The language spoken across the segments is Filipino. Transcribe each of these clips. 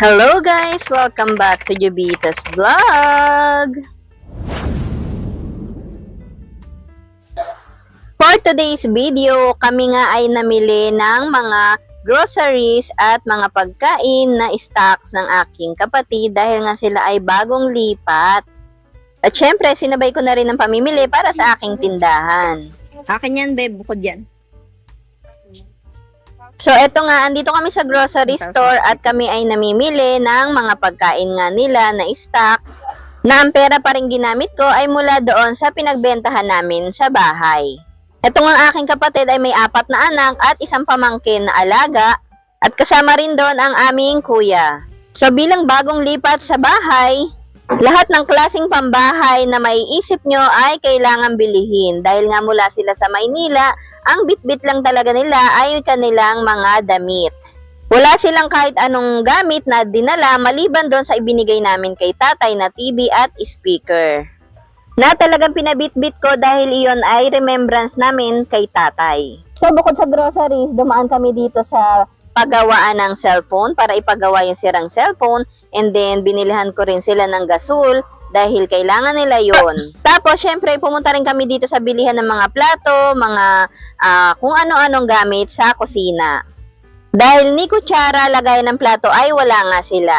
Hello guys! Welcome back to Jubita's Vlog! For today's video, kami nga ay namili ng mga groceries at mga pagkain na stocks ng aking kapatid dahil nga sila ay bagong lipat. At syempre, sinabay ko na rin ang pamimili para sa aking tindahan. Akin yan, babe. Bukod yan. So, eto nga, andito kami sa grocery store at kami ay namimili ng mga pagkain nga nila na stocks na ang pera pa rin ginamit ko ay mula doon sa pinagbentahan namin sa bahay. Eto nga aking kapatid ay may 4 na anak at isang pamangkin na alaga at kasama rin doon ang aming kuya. So, bilang bagong lipat sa bahay, lahat ng klaseng pambahay na maiisip nyo ay kailangan bilihin dahil nga mula sila sa Maynila, ang bitbit lang talaga nila ay kanilang mga damit. Wala silang kahit anong gamit na dinala maliban doon sa ibinigay namin kay tatay na TV at speaker. Na talagang pinabitbit ko dahil iyon ay remembrance namin kay tatay. So bukod sa groceries, dumaan kami dito sa paggawaan ng cellphone para ipagawa yung sirang cellphone, and then binilihan ko rin sila ng gasol dahil kailangan nila yon. Tapos syempre pumunta rin kami dito sa bilihan ng mga plato, mga kung ano-anong gamit sa kusina. Dahil ni kutsara lagay ng plato ay wala nga sila.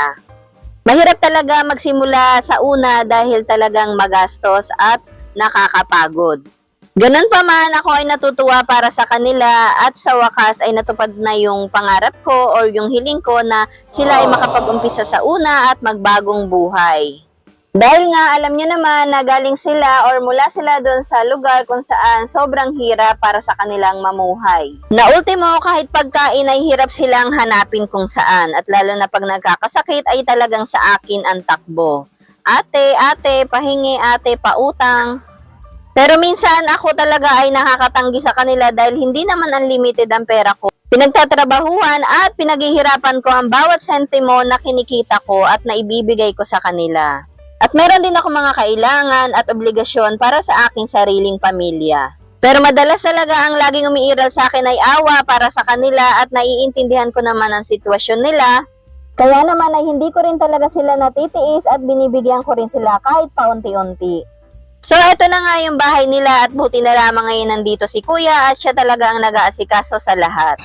Mahirap talaga magsimula sa una dahil talagang magastos at nakakapagod. Ganun pa man, ako ay natutuwa para sa kanila at sa wakas ay natupad na yung pangarap ko or yung hiling ko na sila ay makapag-umpisa sa una at magbagong buhay. Dahil nga alam niyo naman na galing sila or mula sila doon sa lugar kung saan sobrang hirap para sa kanilang mamuhay. Na ultimo, kahit pagkain ay hirap silang hanapin kung saan at lalo na pag nagkakasakit ay talagang sa akin ang takbo. Ate, pahingi ate, pautang. Pero minsan ako talaga ay nakakatanggi sa kanila dahil hindi naman unlimited ang pera ko. Pinagtatrabahuhan at pinaghihirapan ko ang bawat sentimo na kinikita ko at naibibigay ko sa kanila. At meron din ako mga kailangan at obligasyon para sa aking sariling pamilya. Pero madalas talaga ang laging umiiral sa akin ay awa para sa kanila at naiintindihan ko naman ang sitwasyon nila. Kaya naman ay hindi ko rin talaga sila natitiis at binibigyan ko rin sila kahit paunti-unti. So, eto na nga yung bahay nila at buti na lamang ngayon nandito si kuya at siya talaga ang nag-aasikaso sa lahat.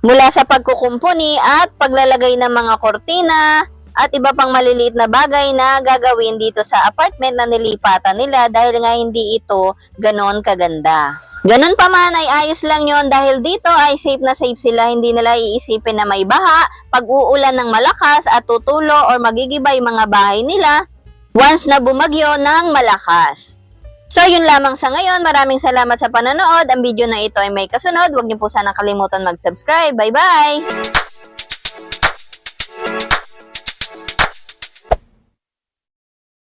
Mula sa pagkukumpuni at paglalagay ng mga kortina at iba pang maliliit na bagay na gagawin dito sa apartment na nilipatan nila dahil nga hindi ito ganon kaganda. Ganon pa man ay ayos lang yon dahil dito ay safe na safe sila, hindi nila iisipin na may baha, pag-uulan ng malakas at tutulo or magigibay mga bahay nila once na bumagyo ng malakas. So, yun lamang sa ngayon. Maraming salamat sa panonood. Ang video na ito ay may kasunod. Huwag niyo po sana kalimutan mag-subscribe. Bye-bye!